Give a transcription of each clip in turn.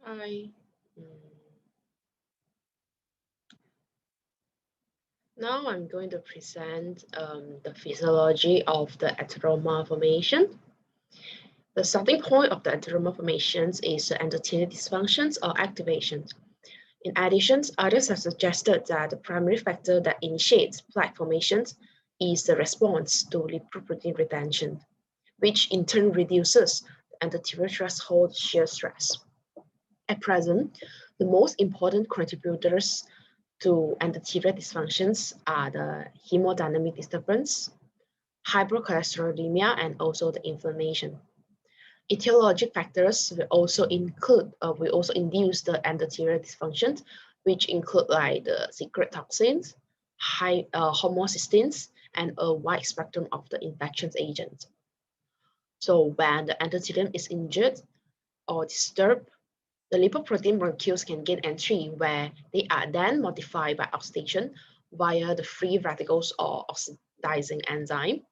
Hi. Now I'm going to present the physiology of the atheroma formation. The starting point of the atheroma formations is endothelial dysfunctions or activations. In addition, others have suggested that the primary factor that initiates plaque formations is the response to lipoprotein retention, which in turn reduces the endothelial threshold shear stress. At present, the most important contributors to endothelial dysfunctions are the hemodynamic disturbance, hypercholesterolemia, and also the inflammation. Etiologic factors will also induce the endothelial dysfunctions, which include like the secret toxins, high homocysteines, and a wide spectrum of the infections agents. So when the endothelium is injured or disturbed, the lipoprotein molecules can gain entry where they are then modified by oxidation via the free radicals or oxidizing enzyme.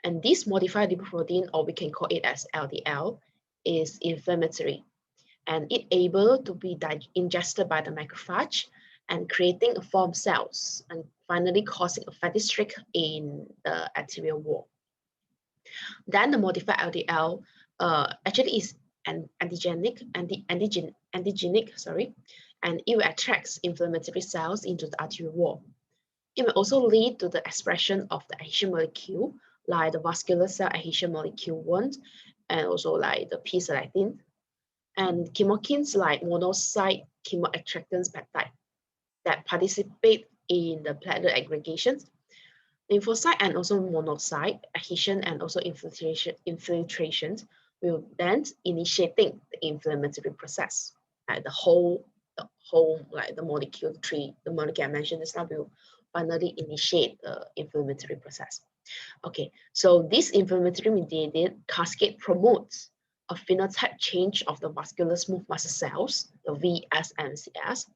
And this modified lipoprotein, or we can call it as LDL, is inflammatory and it able to be ingested by the macrophage and creating a form cells and finally causing a fatty streak in the arterial wall. Then the modified LDL actually is antigenic, and it attracts inflammatory cells into the arterial wall. It may also lead to the expression of the adhesion molecule, like the vascular cell adhesion molecule 1, and also like the P-selectin, and chemokines like monocyte chemoattractants peptide that participate in the platelet aggregations, lymphocyte and also monocyte adhesion and also infiltration will then initiating the inflammatory process. Like the molecule tree, the molecule I mentioned just now will finally initiate the inflammatory process. Okay, so this inflammatory mediated cascade promotes a phenotype change of the vascular smooth muscle cells, the VSMCS,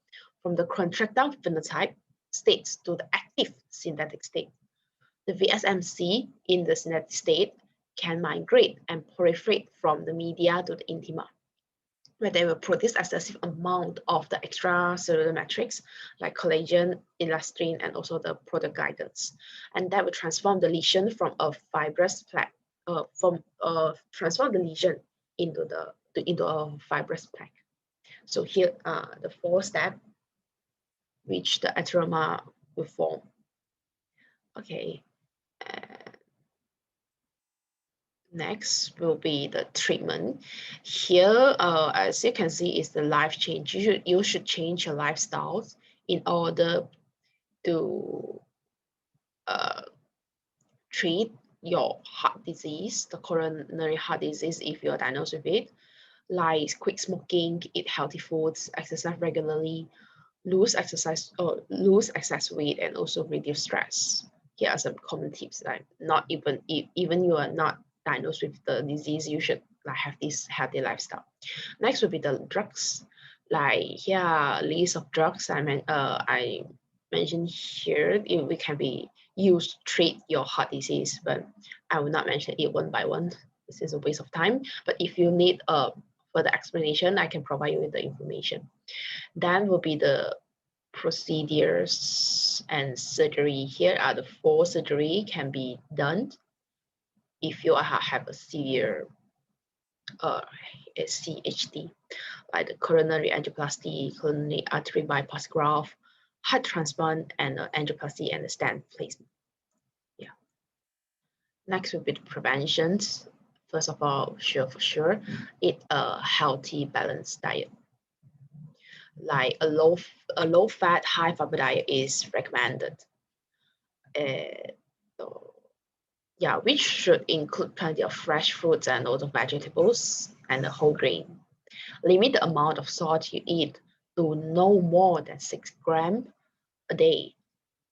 from the contractile phenotype states to the active synthetic state. The VSMC in the synthetic state can migrate and proliferate from the media to the intima, where they will produce excessive amount of the extracellular matrix like collagen, elastin, and also the proteoglycans. And that will transform the lesion from a fibrous plaque, transform the lesion into a fibrous plaque. So here are the 4 steps which the atheroma will form. Okay. Next will be the treatment. Here, as you can see, is the life change. You should change your lifestyles in order to treat your heart disease, the coronary heart disease, if you're diagnosed with it, like quit smoking, eat healthy foods, exercise regularly, lose excess weight, and also reduce stress. Here are some common tips. Like not even if even you are not diagnosed with the disease, you should like have this healthy lifestyle. Next would be the drugs. Like here are a list of drugs I mentioned here. We can be used to treat your heart disease, but I will not mention it one by one. This is a waste of time. But if you need a further explanation, I can provide you with the information. Then will be the procedures and surgery. Here are the 4 surgery can be done if you have a severe CHD, like the coronary angioplasty, coronary artery bypass graft, heart transplant, and angioplasty and the stent placement. Yeah. Next will be the preventions. First of all, for sure, eat a healthy, balanced diet. Like a low fat, high fiber diet is recommended. So yeah, which should include plenty of fresh fruits and also vegetables and the whole grain. Limit the amount of salt you eat to no more than 6 grams a day,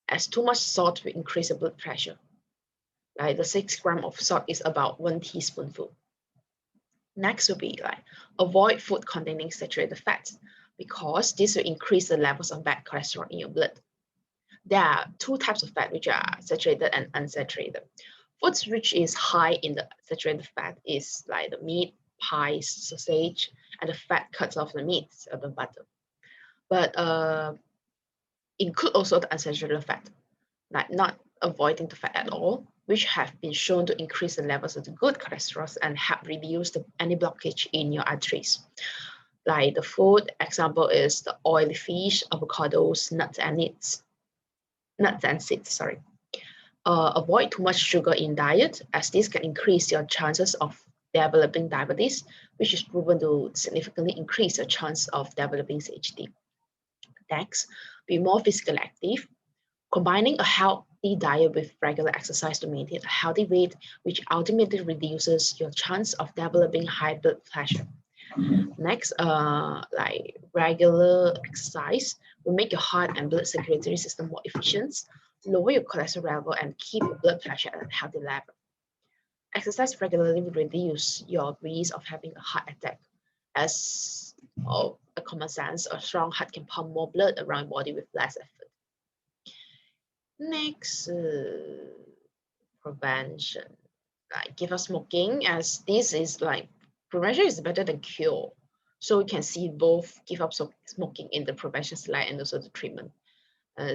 as too much salt will increase the blood pressure. Like the 6 grams of salt is about 1 teaspoonful. Next will be like avoid food containing saturated fats because this will increase the levels of bad cholesterol in your blood. There are 2 types of fat which are saturated and unsaturated. Foods which is high in the saturated fat is like the meat, pies, sausage, and the fat cuts off the meat or the butter. But include also the unsaturated fat, like not avoiding the fat at all, which have been shown to increase the levels of the good cholesterol and help reduce any blockage in your arteries. Like the food example is the oily fish, avocados, nuts and seeds, sorry. Avoid too much sugar in diet, as this can increase your chances of developing diabetes, which is proven to significantly increase your chance of developing CHD. Next, be more physically active. Combining a healthy diet with regular exercise to maintain a healthy weight, which ultimately reduces your chance of developing high blood pressure. Next, like regular exercise will make your heart and blood circulatory system more efficient, lower your cholesterol level, and keep your blood pressure at a healthy level. Exercise regularly will reduce your risk of having a heart attack, as a common sense, a strong heart can pump more blood around your body with less effort. Next, prevention, like give up smoking, as this is like prevention is better than cure. So we can see both give up smoking in the prevention slide and also the treatment.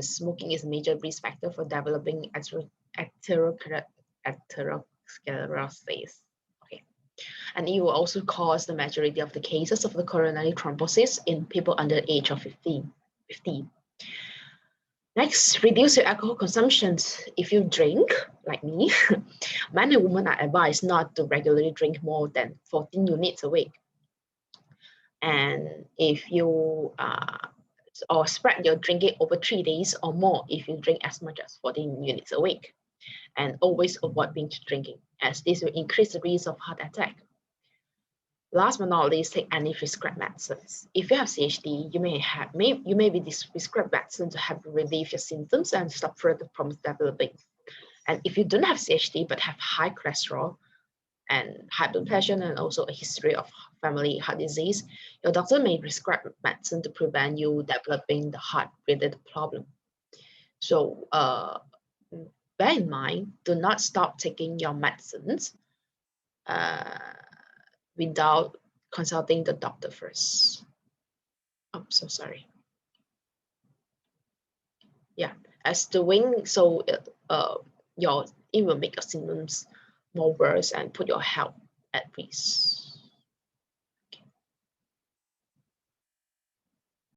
Smoking is a major risk factor for developing atherosclerosis. Okay, and it will also cause the majority of the cases of the coronary thrombosis in people under the age of 50. Next, reduce your alcohol consumption. If you drink, like me, men and women are advised not to regularly drink more than 14 units a week. And if you or spread your drinking over 3 days or more if you drink as much as 14 units a week. And always avoid binge drinking, as this will increase the risk of heart attack. Last but not least, take any prescribed medicines. If you have CHD, you may be prescribed medicine to help relieve your symptoms and stop further problems developing. And if you don't have CHD but have high cholesterol and high blood pressure and also a history of family heart disease, your doctor may prescribe medicine to prevent you developing the heart-related problem. So bear in mind, do not stop taking your medicines without consulting the doctor first. I'm so sorry. Yeah, as doing so, it will make your symptoms more worse and put your health at risk.